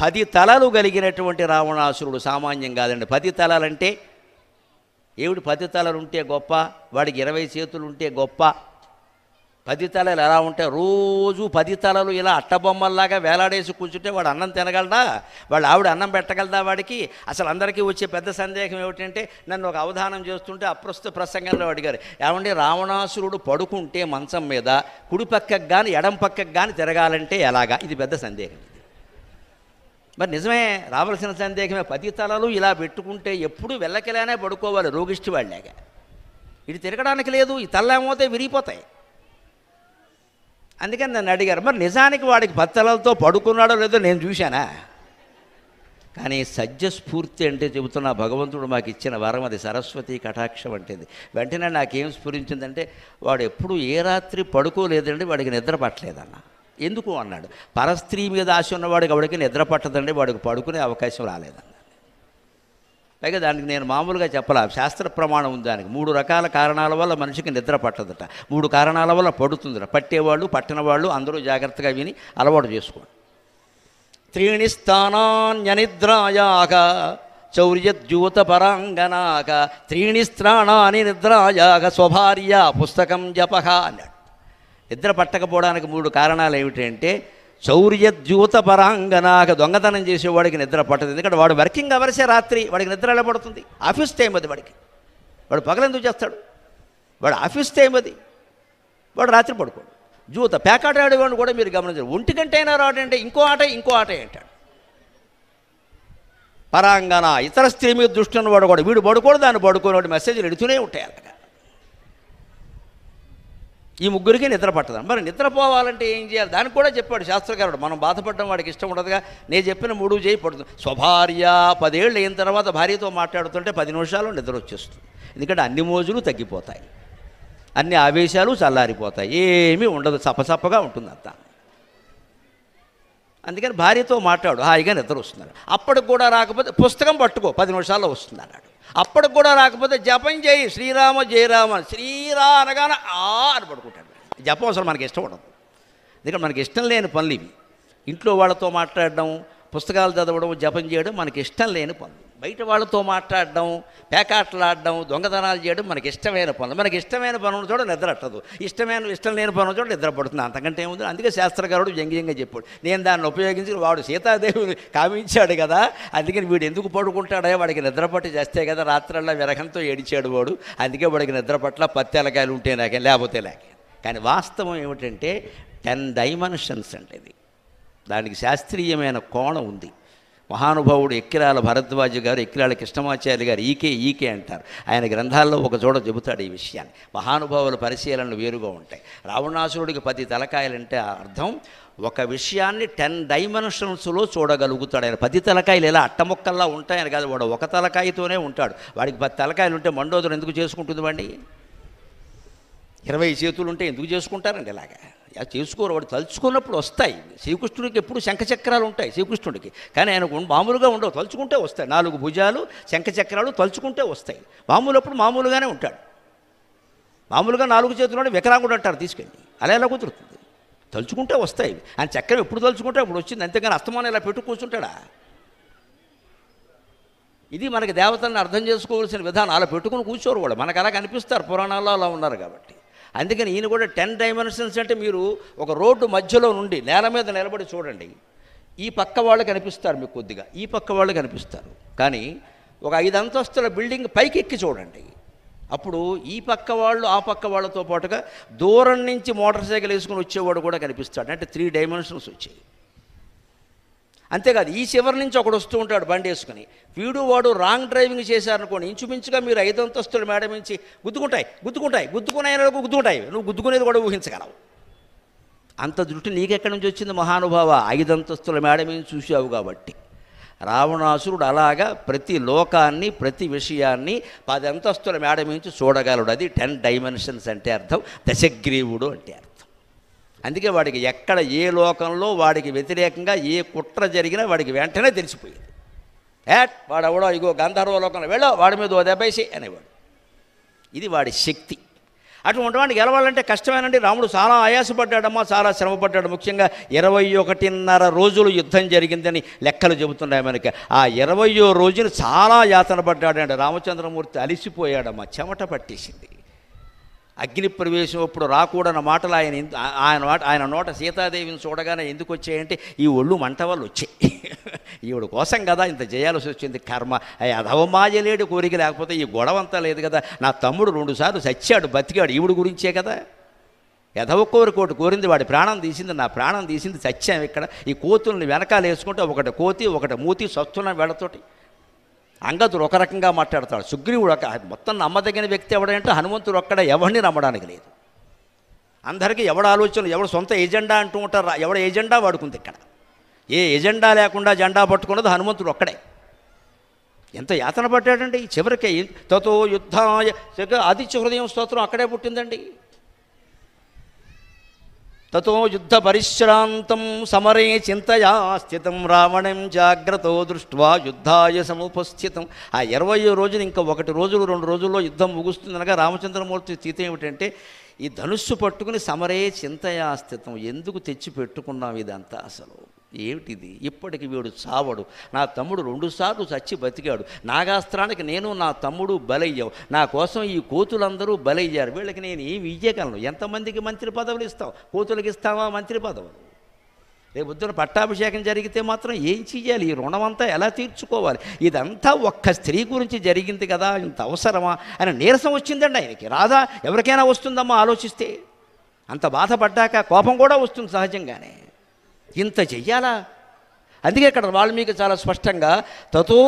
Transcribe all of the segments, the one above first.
10 తలలు కలిగినటువంటి రావణాసురుడు సామాన్యం కాదండి. 10 తలలంటే ఏమిటి? 10 తలలు ఉంటే గొప్ప, వాడికి 20 చేతులు ఉంటే గొప్ప. 10 తలలు ఎలా ఉంటాయి? రోజు 10 తలలు ఇలా అట్టబొమ్మల్లాగా వేలాడేసి కూర్చుంటే వాడు అన్నం తినగలడా? వాళ్ళ ఆవిడ అన్నం పెట్టగలదా వాడికి? అసలు అందరికీ వచ్చే పెద్ద సందేహం ఏమిటంటే, నన్ను ఒక అవధానం చేస్తుంటే అప్రస్తుత ప్రసంగంలో అడిగారు, ఏమండి రావణాసురుడు పడుకుంటే మంచం మీద కుడి పక్కకు కానీ ఎడం పక్కకు కానీ తిరగాలంటే ఎలాగా? ఇది పెద్ద సందేహం. మరి నిజమే, రావాల్సిన సందేహమే. 10 తలలు ఇలా పెట్టుకుంటే ఎప్పుడు వెళ్ళకిలానే పడుకోవాలి రోగిష్టి వాళ్ళలాగా. ఇది తిరగడానికి లేదు, ఈ తల్లేమోతే విరిగిపోతాయి. అందుకని నన్ను అడిగారు, మరి నిజానికి వాడికి 10 తలలతో పడుకున్నాడో లేదో నేను చూశానా? కానీ సత్యస్ఫూర్తి అంటే చెబుతున్న భగవంతుడు మాకు ఇచ్చిన వరం, అది సరస్వతి కటాక్షం అంటేది. వెంటనే నాకేం స్ఫురించిందంటే, వాడు ఎప్పుడు ఏ రాత్రి పడుకోలేదండి, వాడికి నిద్ర పట్టలేదన్న. ఎందుకు అన్నాడు, పరస్త్రీ మీద ఆశ ఉన్నవాడికి వాడికి నిద్ర పట్టదండి, వాడికి పడుకునే అవకాశం రాలేదన్న. పైగా దానికి నేను మామూలుగా చెప్పలా, శాస్త్ర ప్రమాణం ఉంది దానికి. 3 రకాల కారణాల వల్ల మనిషికి నిద్ర పట్టదట, 3 కారణాల వల్ల పడుతుందట. పట్టేవాళ్ళు పట్టిన వాళ్ళు అందరూ జాగ్రత్తగా విని అలవాటు చేసుకోండి. 3 స్థానాన్యనిద్రాయాక చౌర్యద్యూత పరాంగనాక 3 స్థానాని నిద్రాయాక స్వభార్య పుస్తకం జపహ అన్నాడు. నిద్ర పట్టకపోవడానికి 3 కారణాలు ఏమిటంటే, చౌర్యద్యూత పరాంగనాక దొంగతనం చేసేవాడికి నిద్ర పట్టదు. ఎందుకంటే వాడు వర్కింగ్ అవర్సే రాత్రి, వాడికి నిద్ర ఎలా పడుతుంది? ఆఫీస్ టైం అది వాడికి. వాడు పగలెందుకు చేస్తాడు? వాడు ఆఫీస్ టైం అది, వాడు రాత్రి పడుకోడు. జూత పేకాట ఆడేవాడిని కూడా మీరు గమనించారు, 1 గంట అయినా రాడంటే ఇంకో ఆట అంటాడు. పరాంగన ఇతర స్త్రీ మీద దృష్టి ఉన్నవాడు కూడా, వీడు పడుకోడు దాన్ని పడుకోని మెసేజ్లు ఎడుతూనే ఉంటాయి అలాగా. ఈ 3కి నిద్ర పట్టదు. మరి నిద్రపోవాలంటే ఏం చేయాలి? దానికి కూడా చెప్పాడు శాస్త్రకారుడు. మనం బాధపడడం వాడికి ఇష్టం ఉండదుగా. నేను చెప్పిన 3 చేయి పడుతుంది. స్వభార్య 10 ఏళ్ళు అయిన తర్వాత భార్యతో మాట్లాడుతుంటే 10 నిమిషాలు నిద్ర వచ్చేస్తుంది. ఎందుకంటే అన్ని మోజులు తగ్గిపోతాయి, అన్ని ఆవేశాలు చల్లారిపోతాయి, ఏమీ ఉండదు, చప్పచప్పగా ఉంటుంది అంతా. అందుకని భార్యతో మాట్లాడు, హాయిగా నిద్ర వస్తున్నాడు. అప్పటికి కూడా రాకపోతే పుస్తకం పట్టుకో, 10 నిమిషాల్లో వస్తుంది అన్నాడు. అప్పటికి కూడా రాకపోతే జపం చేయి, శ్రీరామ జయరామ, శ్రీరా అనగానే అని పడుకుంటాడు. జపం అసలు మనకి ఇష్టం ఉండదు. ఎందుకంటే మనకి ఇష్టం లేని పనులు ఇవి. ఇంట్లో వాళ్ళతో మాట్లాడడం, పుస్తకాలు చదవడం, జపం చేయడం మనకి ఇష్టం లేని పనులు. బయట వాళ్ళతో మాట్లాడడం, పేకాటలాడడం, దొంగతనాలు చేయడం మనకి ఇష్టమైన పనులు. మనకి ఇష్టమైన పనుల చోట నిద్ర అట్టదు, ఇష్టం లేని పనుల చోట నిద్ర పడుతుంది. అంతకంటే ఏముంది? అందుకే శాస్త్రకారుడు వ్యంగ్యంగా చెప్పాడు. నేను దాన్ని ఉపయోగించి, వాడు సీతాదేవిని కామించాడు కదా, అందుకని వీడు ఎందుకు పడుకుంటాడా, వాడికి నిద్ర పట్టి చేస్తే కదా రాత్రల్లా విరహంతో ఏడిచాడు వాడు, అందుకే వాడికి నిద్ర పట్ల 10 తెలకాయలు ఉంటే నాకే, లేకపోతే లేక. కానీ వాస్తవం ఏమిటంటే 10 డైమెన్షన్స్ అంటే ఇది. దానికి శాస్త్రీయమైన కోణం ఉంది. మహానుభావుడు ఎక్కిరాల భరద్వాజ గారు, ఎక్కిరాల కృష్ణమాచార్య గారు ఈకే అంటారు. ఆయన గ్రంథాల్లో ఒక చోట చెబుతాడు ఈ విషయాన్ని. మహానుభావుల పరిశీలనలు వేరుగా ఉంటాయి. రావణాసురుడికి 10 తలకాయలంటే అర్థం, ఒక విషయాన్ని 10 డైమెన్షన్స్లో చూడగలుగుతాడు ఆయన. 10 తలకాయలు ఇలా అట్టముక్కల్లా ఉంటాయని కాదు, వాడు ఒక తలకాయతోనే ఉంటాడు. వాడికి 10 తలకాయలు ఉంటే మండోదరం ఎందుకు చేసుకుంటుంది వాడిని? 20 చేతులు ఉంటే ఎందుకు చేసుకుంటారండి ఇలాగా? చేసుకోరు. వాడు తలుచుకున్నప్పుడు వస్తాయి. శ్రీకృష్ణుడికి ఎప్పుడు శంఖచక్రాలు ఉంటాయి శ్రీకృష్ణుడికి, కానీ ఆయనకు మామూలుగా ఉండవు, తలుచుకుంటే వస్తాయి. 4 భుజాలు, శంఖచక్రాలు తలుచుకుంటే వస్తాయి. మామూలప్పుడు మామూలుగానే ఉంటాడు. మామూలుగా 4 చేతులు వికలాంగుడు అంటారు తీసుకెళ్ళి, అలా ఎలా కుదురుతుంది? తలుచుకుంటే వస్తాయి. ఆయన చక్రం ఎప్పుడు తలుచుకుంటే అప్పుడు వచ్చింది, అంతేగాని అస్తమానం ఇలా పెట్టు కూర్చుంటాడా? ఇది మనకి దేవతలను అర్థం చేసుకోవాల్సిన విధానం. అలా పెట్టుకుని కూర్చోరు వాళ్ళు, మనకు అలా కనిపిస్తారు, పురాణాల్లో అలా ఉన్నారు కాబట్టి. అందుకని ఈయన కూడా 10 డైమెన్షన్స్ అంటే, మీరు ఒక రోడ్డు మధ్యలో నుండి నేల మీద నిలబడి చూడండి, ఈ పక్క వాళ్ళు కనిపిస్తారు మీకు కొద్దిగా, ఈ పక్క వాళ్ళు కనిపిస్తారు. కానీ ఒక 5 అంతస్తుల బిల్డింగ్ పైకి ఎక్కి చూడండి, అప్పుడు ఈ పక్క వాళ్ళు ఆ పక్క వాళ్ళతో పాటుగా దూరం నుంచి మోటార్ సైకిల్ వేసుకుని వచ్చేవాడు కూడా కనిపిస్తాడు. అంటే 3 డైమెన్షన్స్ వచ్చాయి. అంతేకాదు, ఈ చివరి నుంచి ఒకడు వస్తూ ఉంటాడు బండి వేసుకుని, వాడు రాంగ్ డ్రైవింగ్ చేశారనుకోండి, ఇంచుమించుగా మీరు 5 అంతస్తుల మేడ నుంచి గుద్దుకున్నాయి, నువ్వు గుద్దుకునేది కూడా ఊహించగలవు. అంత దృష్టి నీకెక్కడి నుంచి వచ్చింది మహానుభావ? 5 అంతస్తుల మేడ మీద చూసావు కాబట్టి. రావణాసురుడు అలాగా ప్రతి లోకాన్ని, ప్రతి విషయాన్ని 10 అంతస్తుల మేడ నుంచి చూడగలడు. అది 10 డైమెన్షన్స్ అంటే అర్థం, దశగ్రీవుడు అంటే అర్థం. అందుకే వాడికి ఎక్కడ ఏ లోకంలో వాడికి వ్యతిరేకంగా ఏ కుట్ర జరిగినా వాడికి వెంటనే తెలిసిపోయేది. వాడెవడో ఇగో గంధర్వ లోకంలో వెళ్ళో వాడి మీద ఓ దెబ్బేసి అనేవాడు. ఇది వాడి శక్తి. అటువంటి వాడిని గెలవాలంటే కష్టమేనండి. రాముడు చాలా ఆయాసపడ్డాడమ్మా, చాలా శ్రమపడ్డాడు. ముఖ్యంగా 21.5 రోజులు యుద్ధం జరిగిందని లెక్కలు చెబుతున్నాయి మనకి. ఆ 20వ రోజున చాలా యాతన పడ్డాడండి రామచంద్రమూర్తి. అలిసిపోయాడమ్మా, చెమట పట్టేసింది. అగ్ని ప్రవేశం అప్పుడు రాకూడన్న మాటలు ఆయన నోట సీతాదేవిని చూడగానే ఎందుకు వచ్చాయంటే ఈ ఒళ్ళు మంట వల్ల వచ్చాయి. ఈవిడ కోసం కదా ఇంత చేయాల్సి వచ్చింది, కర్మ. అధవమాయలేడు కోరిక, లేకపోతే ఈ గొడవ అంతా లేదు కదా. నా తమ్ముడు 2 సార్లు చచ్చాడు, బతికాడు, ఈవిడ గురించే కదా. ఎదవ కోరికోటి కోరింది, వాడి ప్రాణం తీసింది, నా ప్రాణం తీసింది, చచ్చాము ఇక్కడ. ఈ కోతుల్ని వెనకాల వేసుకుంటే ఒకటి కోతి ఒకటి మూతి సస్తున్న వేళతోటి. అంగదుడు ఒక రకంగా మాట్లాడతాడు, సుగ్రీవుడు మొత్తం నమ్మదగిన వ్యక్తి ఎవడంటే హనుమంతుడు ఒక్కడ, ఎవరిని నమ్మడానికి లేదు. అందరికీ ఎవడ ఆలోచనలు, ఎవడు సొంత ఎజెండా అంటూ ఉంటారు, ఎవడ ఎజెండా వాడుకుంది ఇక్కడ. ఏ ఎజెండా లేకుండా జెండా పట్టుకున్నది హనుమంతుడు ఒక్కడే. ఎంత యాతన పడ్డాడండి చివరికి. తతో యుద్ధాయ ఆదిత్య హృదయం స్తోత్రం అక్కడే పుట్టిందండి. తతో యుద్ధ పరిశ్రాంతం సమరే చింతయా స్థితం రావణం జాగ్రత్తో దృష్ట్వా యుద్ధాయ సముపస్థితం. ఆ 20వ రోజున ఇంకా 1 రోజు 2 రోజుల్లో యుద్ధం ముగుస్తుందనగా రామచంద్రమూర్తి స్థితి ఏమిటంటే ఈ ధనుస్సు పట్టుకుని సమరే చింతయా స్థితం. ఎందుకు తెచ్చి పెట్టుకున్నాం ఇదంతా, అసలు ఏమిటిది? ఇప్పటికి వీడు చావడు, నా తమ్ముడు 2 సార్లు చచ్చి బతికాడు, నాగాస్త్రానికి నేను నా తమ్ముడు బలయ్యావు, నా కోసం ఈ కోతులందరూ బలయ్యారు, వీళ్ళకి నేను ఏమి ఇయ్యగలను? ఎంతమందికి మంత్రి పదవులు ఇస్తావు? కోతులకి ఇస్తావా మంత్రి పదవులు? రేపొద్దున పట్టాభిషేకం జరిగితే మాత్రం ఏం చెయ్యాలి? ఈ రుణమంతా ఎలా తీర్చుకోవాలి? ఇదంతా ఒక్క స్త్రీ గురించి జరిగింది కదా, ఇంత అవసరమా అని నీరసం వచ్చిందండి ఆయనకి. రాదా? ఎవరికైనా వస్తుందమ్మా ఆలోచిస్తే. అంత బాధపడ్డాక కోపం కూడా వస్తుంది సహజంగానే. ఇంత చెయ్యాలా? అందుకే ఇక్కడ వాల్మీకి చాలా స్పష్టంగా తతో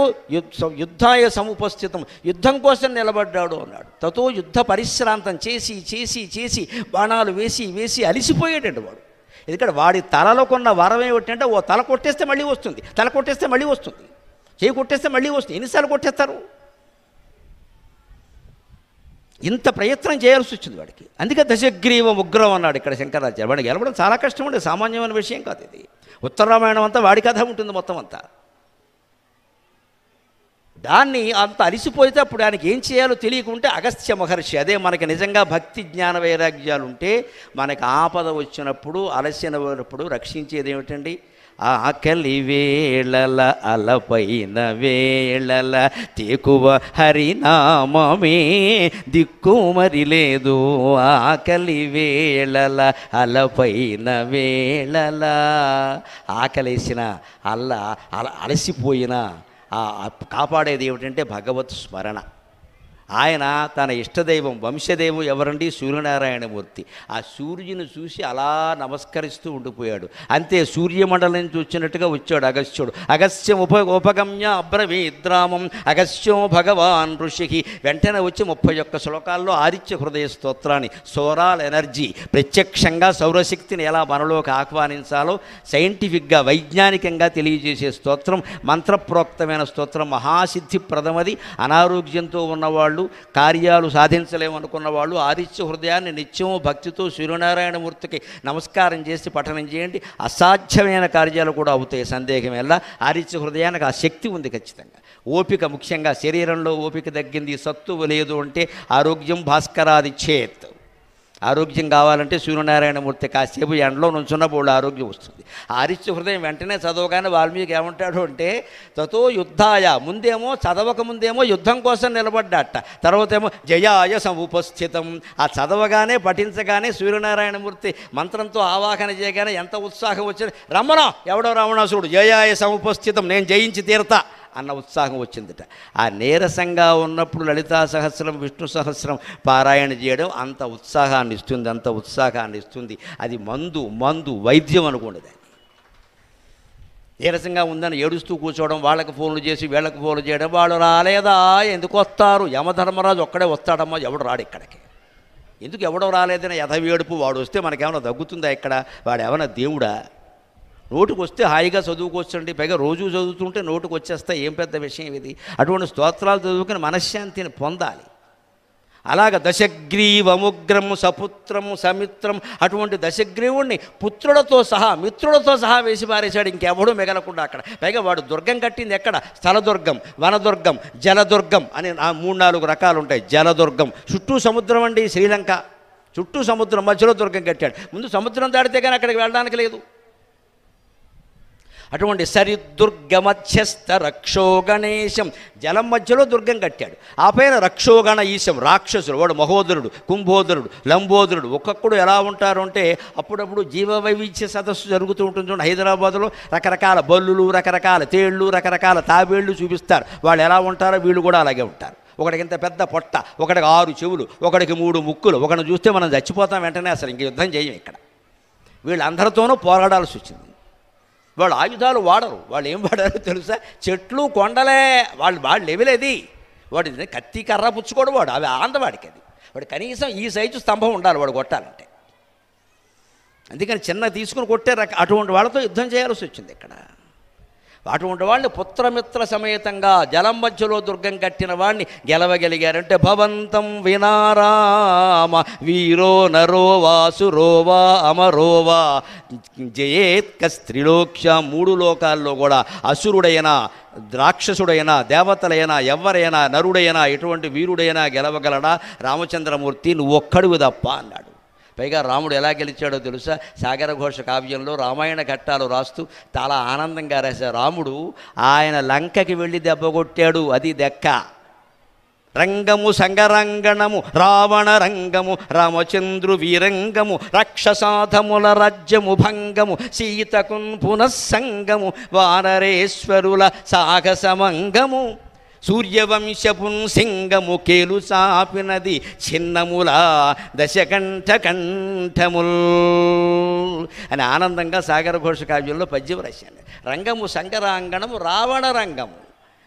యుద్ధాయ సముపస్థితం, యుద్ధం కోసం నిలబడ్డాడు అన్నాడు. తతో యుద్ధ పరిశ్రాంతం చేసి చేసి చేసి బాణాలు వేసి వేసి అలిసిపోయాడండి వాడు. ఎందుకంటే వాడి తలలో కొన్న వరం ఏమిటంటే ఓ తల కొట్టేస్తే మళ్ళీ వస్తుంది, తల కొట్టేస్తే మళ్ళీ వస్తుంది, చేయి కొట్టేస్తే మళ్ళీ వస్తుంది. ఎన్నిసార్లు కొట్టేస్తారు? ఇంత ప్రయత్నం చేయాల్సి వచ్చింది వాడికి. అందుకే దశగ్రీవ ఉగ్రం అన్నాడు ఇక్కడ శంకరాచార్య. వాడికి గెలవడం చాలా కష్టం ఉండే, సామాన్యమైన విషయం కాదు ఇది. ఉత్తరరామాయణం అంతా వాడి కథ ఉంటుంది మొత్తం అంతా. దాన్ని అంత అలిసిపోతే అప్పుడు ఆయనకి ఏం చేయాలో తెలియకుంటే అగస్త్య మహర్షి, అదే మనకి నిజంగా భక్తి జ్ఞాన వైరాగ్యాలు ఉంటే మనకి ఆపద వచ్చినప్పుడు అలసినప్పుడు రక్షించేది ఏమిటండి? ఆకలి వేళల అలపైన వేళల తేకువ హరినామమే దిక్కు మరి లేదు. ఆకలి వేళల అలపైన వేళల, ఆకలేసిన అలసిపోయిన కాపాడేది ఏమిటంటే భగవత్ స్మరణ. ఆయన తన ఇష్టదైవం వంశదైవం ఎవరండి? సూర్యనారాయణమూర్తి. ఆ సూర్యుని చూసి అలా నమస్కరిస్తూ ఉండిపోయాడు. అంతే, సూర్యమండలం నుంచి వచ్చినట్టుగా వచ్చాడు అగస్త్యుడు. అగస్త్యం ఉపగమ్య అబ్రవీద్రామం అగస్త్యం భగవాన్ ఋషికి. వెంటనే వచ్చి 31 శ్లోకాల్లో ఆదిత్య హృదయ స్తోత్రాన్ని, సోరాల్ ఎనర్జీ, ప్రత్యక్షంగా సౌరశక్తిని ఎలా మనలోకి ఆహ్వానించాలో సైంటిఫిక్గా వైజ్ఞానికంగా తెలియజేసే స్తోత్రం, మంత్రప్రోక్తమైన స్తోత్రం, మహాసిద్ధిప్రదమది. అనారోగ్యంతో ఉన్నవాళ్ళు, కార్యాలు సాధించలేమనుకున్న వాళ్ళు ఆదిత్య హృదయాన్ని నిత్యము భక్తితో సూర్యనారాయణమూర్తికి నమస్కారం చేసి పఠనం చేయండి. అసాధ్యమైన కార్యాలు కూడా అవుతాయి, సందేహం ఎలా. ఆదిత్య హృదయానికి ఆ శక్తి ఉంది ఖచ్చితంగా. ఓపిక, ముఖ్యంగా శరీరంలో ఓపిక తగ్గింది, సత్తువ లేదు అంటే ఆరోగ్యం భాస్కరాదిచ్చేత్. ఆరోగ్యం కావాలంటే సూర్యనారాయణమూర్తి కాసేపు ఎండలో నుంచున్నప్పుడు ఆరోగ్యం వస్తుంది. ఆదిత్య హృదయం వెంటనే చదవగానే వాల్మీకి ఏమంటాడు అంటే తతో యుద్ధాయ, ముందేమో చదవక ముందేమో యుద్ధం కోసం నిలబడ్డాట, తర్వాత ఏమో జయాయ సముపస్థితం. ఆ చదవగానే పఠించగానే సూర్యనారాయణమూర్తి మంత్రంతో ఆవాహన చేయగానే ఎంత ఉత్సాహం వచ్చింది. రమణ ఎవడో రావణాసురుడు, జయాయ సముపస్థితం, నేను జయించి తీరతా అన్న ఉత్సాహం వచ్చిందిట. ఆ నీరసంగా ఉన్నప్పుడు లలితా సహస్రం విష్ణు సహస్రం పారాయణ చేయడం అంత ఉత్సాహాన్ని ఇస్తుంది, అంత ఉత్సాహాన్ని ఇస్తుంది. అది మందు వైద్యం అనుకోండి. దాన్ని నీరసంగా ఉందని ఏడుస్తూ కూర్చోవడం, వాళ్ళకి ఫోన్లు చేసి వీళ్ళకి ఫోన్లు చేయడం, వాళ్ళు రాలేదా, ఎందుకు వస్తారు, యమధర్మరాజు ఒక్కడే వస్తాడమ్మా, ఎవడు రాడు ఇక్కడికి. ఎందుకు ఎవడో రాలేదని యథవేడుపు, వాడు వస్తే మనకేమైనా తగ్గుతుందా ఇక్కడ? వాడు ఏమైనా దేవుడా? నోటుకు వస్తే హాయిగా చదువుకోవచ్చండి, పైగా రోజు చదువుతుంటే నోటుకు వచ్చేస్తే ఏం పెద్ద విషయం ఇది. అటువంటి స్తోత్రాలు చదువుకుని మనశ్శాంతిని పొందాలి. అలాగ దశగ్రీవముగ్రం సపుత్రం సమిత్రం, అటువంటి దశగ్రీవుణ్ణి పుత్రులతో సహా మిత్రులతో సహా వేసి పారేశాడు, ఇంకెవడూ మిగలకుండా అక్కడ. పైగా వాడు దుర్గం కట్టింది ఎక్కడ? స్థలదుర్గం, వనదుర్గం, జలదుర్గం అని 3-4 రకాలు ఉంటాయి. జలదుర్గం చుట్టూ సముద్రం అండి శ్రీలంక. చుట్టూ సముద్రం, మధ్యలో దుర్గం కట్టాడు. ముందు సముద్రం దాటితే కానీ అక్కడికి వెళ్ళడానికి లేదు. అటువంటి సరిదుర్గ మధ్యస్థ రక్షో గణేశం, జలం మధ్యలో దుర్గం కట్టాడు. ఆ పైన రక్షోగణ ఈశం, రాక్షసుడు, వాడు మహోదరుడు, కుంభోదరుడు, లంబోదరుడు. ఒక్కొక్కడు ఎలా ఉంటారు అంటే అప్పుడప్పుడు జీవ వైవిధ్య సదస్సు జరుగుతూ ఉంటుంది చూడండి. హైదరాబాదులో రకరకాల బల్లులు, రకరకాల తేళ్ళు, రకరకాల తాబేళ్ళు చూపిస్తారు. వాళ్ళు ఎలా ఉంటారో వీళ్ళు కూడా అలాగే ఉంటారు. ఒకడికి ఇంత పెద్ద పొట్ట, ఒకడికి 6 చెవులు, ఒకడికి 3 ముక్కులు. ఒకడిని చూస్తే మనం చచ్చిపోతాం వెంటనే, అసలు ఇంక యుద్ధం చేయం ఇక్కడ. వీళ్ళందరితోనూ పోరాడాల్సి వచ్చింది. వాళ్ళు ఆయుధాలు వాడరు. వాళ్ళు ఏం వాడారో తెలుసా? చెట్లు, కొండలే. వాళ్ళు లెవెలేది. వాడు కత్తి కర్ర పుచ్చుకోడు వాడు, అవి ఆందవాడికి. అది వాడు కనీసం ఈ సైజు స్తంభం ఉండాలి వాడు కొట్టాలంటే. అందుకని చిన్న తీసుకుని కొట్టారు. అటువంటి వాళ్ళతో యుద్ధం చేయాల్సి వచ్చింది ఇక్కడ. అటువంటి వాళ్ళని పుత్రమిత్ర సమేతంగా జలం మధ్యలో దుర్గం కట్టిన వాడిని గెలవగలిగారంటే భవంతం వినారామ వీరో నరో వాసురోవా అమరోవా జయేత్క స్త్రీలోక్ష. 3 లోకాల్లో కూడా అసురుడైనా, రాక్షసుడైనా, దేవతలైనా, ఎవరైనా, నరుడైనా, ఎటువంటి వీరుడైనా గెలవగలడా రామచంద్రమూర్తి, నువ్వు ఒక్కడివి తప్ప అన్నాడు. పైగా రాముడు ఎలా గెలిచాడో తెలుసా? సాగరఘోష కావ్యంలో రామాయణ ఘట్టాలు రాస్తూ చాలా ఆనందంగా రాశారు. రాముడు ఆయన లంకకి వెళ్ళి దెబ్బ కొట్టాడు, అది దెక్క. రంగము సంగరంగణము రావణ రంగము రామచంద్రు వీరంగము రాక్షసాధముల రాజ్యము భంగము సీతకున్ పునఃసంగము వానరేశ్వరుల సాహసమంగము సూర్యవంశపున్ సింగము కేలు చాపినది చిన్నముల దశకంఠ కంఠముల్ అని ఆనందంగా సాగరఘోష కావ్యంలో పద్యం రాశాను. రంగము సంగరాంగణము రావణ రంగము.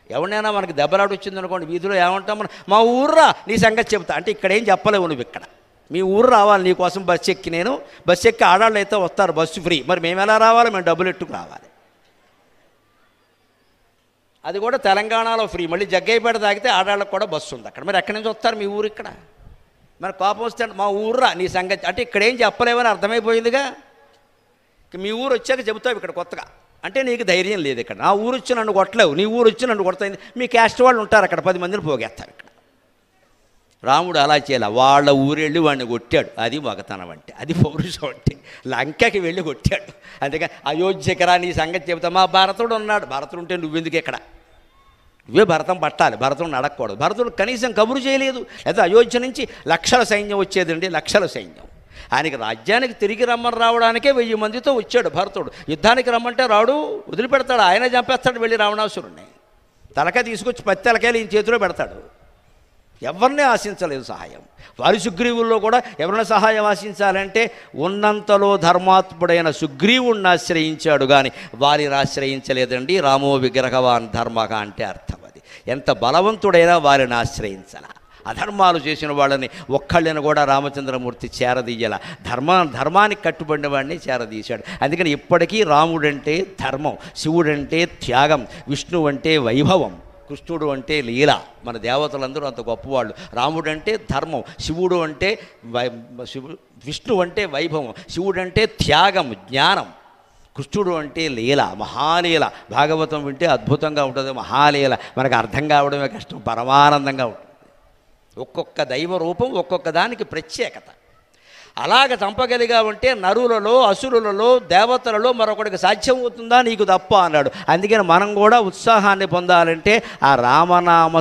ఎవరినైనా మనకి దెబ్బలాట వచ్చిందనుకోండి, వీధిలో ఏమంటాం మనం, మా ఊర్రా నీ సంగతి చెప్తా అంటే ఇక్కడ ఏం చెప్పలేవు నువ్వు. ఇక్కడ మీ ఊరు రావాలి, నీకోసం బస్సు ఎక్కి, నేను బస్సు ఎక్కి ఆడాళ్ళు అయితే వస్తారు, బస్సు ఫ్రీ. మరి మేము ఎలా రావాలి? మేము డబ్బులు ఎట్టుకు రావాలి. అది కూడా తెలంగాణలో ఫ్రీ. మళ్ళీ జగ్గయ్యపేట తాగితే ఆడాళ్ళకు కూడా బస్సు ఉంది అక్కడ. మరి ఎక్కడి నుంచి వస్తారు మీ ఊరు? ఇక్కడ మరి కోపం వస్తే మా ఊర్రా నీ సంగతి అంటే ఇక్కడ ఏం చెప్పలేవని అర్థమైపోయిందిగా. మీ ఊరు వచ్చాక చెబుతావు ఇక్కడ కొత్తగా అంటే నీకు ధైర్యం లేదు. ఇక్కడ నా ఊరు వచ్చి నన్ను కొట్టలేవు, నీ ఊరు వచ్చి నన్ను కొడతాయింది. మీ క్యాస్ట్ వాళ్ళు ఉంటారు అక్కడ, 10 మందిని పోగేస్తారు ఇక్కడ. రాముడు అలా చేయాలి. వాళ్ళ ఊరెళ్ళి వాడిని కొట్టాడు. అది మగతనం అంటే, అది పౌరుషం అంటే. లంకకి వెళ్ళి కొట్టాడు. అందుకని అయోధ్యకరా నీ సంగతి చెబుతా. మా భరతుడు ఉన్నాడు. భరతుడు ఉంటే నువ్వెందుకు ఇక్కడ? నువ్వే భరతం పట్టాలి, భరతుడిని అడగకూడదు. భరతుడు కనీసం కబురు చేయలేదు. లేదా అయోధ్య నుంచి లక్షల సైన్యం వచ్చేదండి, లక్షల సైన్యం. ఆయనకి రాజ్యానికి తిరిగి రమ్మని రావడానికే 1000 మందితో వచ్చాడు భరతుడు. యుద్ధానికి రమ్మంటే రాడు, వదిలిపెడతాడు. ఆయన చంపేస్తాడు వెళ్ళి రావణాసురుణ్ణి. తలకాయ తీసుకొచ్చి 10 తలకాయలు ఈయన చేతిలో పెడతాడు. ఎవరిని ఆశించలేదు సహాయం. వారి సుగ్రీవుల్లో కూడా ఎవరైనా సహాయం ఆశించాలంటే ఉన్నంతలో ధర్మాత్ముడైన సుగ్రీవుణ్ణి ఆశ్రయించాడు కానీ వారిని ఆశ్రయించలేదండి. రామో విగ్రహవాన్ ధర్మక అంటే అర్థం అది. ఎంత బలవంతుడైనా వారిని ఆశ్రయించాల. అధర్మాలు చేసిన వాళ్ళని ఒక్కళ్ళని కూడా రామచంద్రమూర్తి చేరదీయాల. ధర్మానికి కట్టుబడిన వాడిని చేరదీశాడు. అందుకని ఇప్పటికీ రాముడంటే ధర్మం, శివుడంటే త్యాగం, విష్ణువు అంటే వైభవం, కృష్ణుడు అంటే లీల. మన దేవతలందరూ అంత గొప్పవాళ్ళు. రాముడు అంటే ధర్మం, శివుడు అంటే విష్ణువు అంటే వైభవం, శివుడు అంటే త్యాగం, జ్ఞానం, కృష్ణుడు అంటే లీల, మహాలీల. భాగవతం వింటే అద్భుతంగా ఉంటుంది. మహాలీల మనకు అర్థం కావడమే కష్టం, పరమానందంగా ఉంటుంది. ఒక్కొక్క దైవ రూపం ఒక్కొక్క దానికి ప్రత్యేకత. అలాగ చంపగలిగావంటే నరులలో, అసురులలో, దేవతలలో మరొకటికి సాధ్యం అవుతుందా నీకు తప్ప అన్నాడు. అందుకని మనం కూడా ఉత్సాహాన్ని పొందాలంటే ఆ రామనామ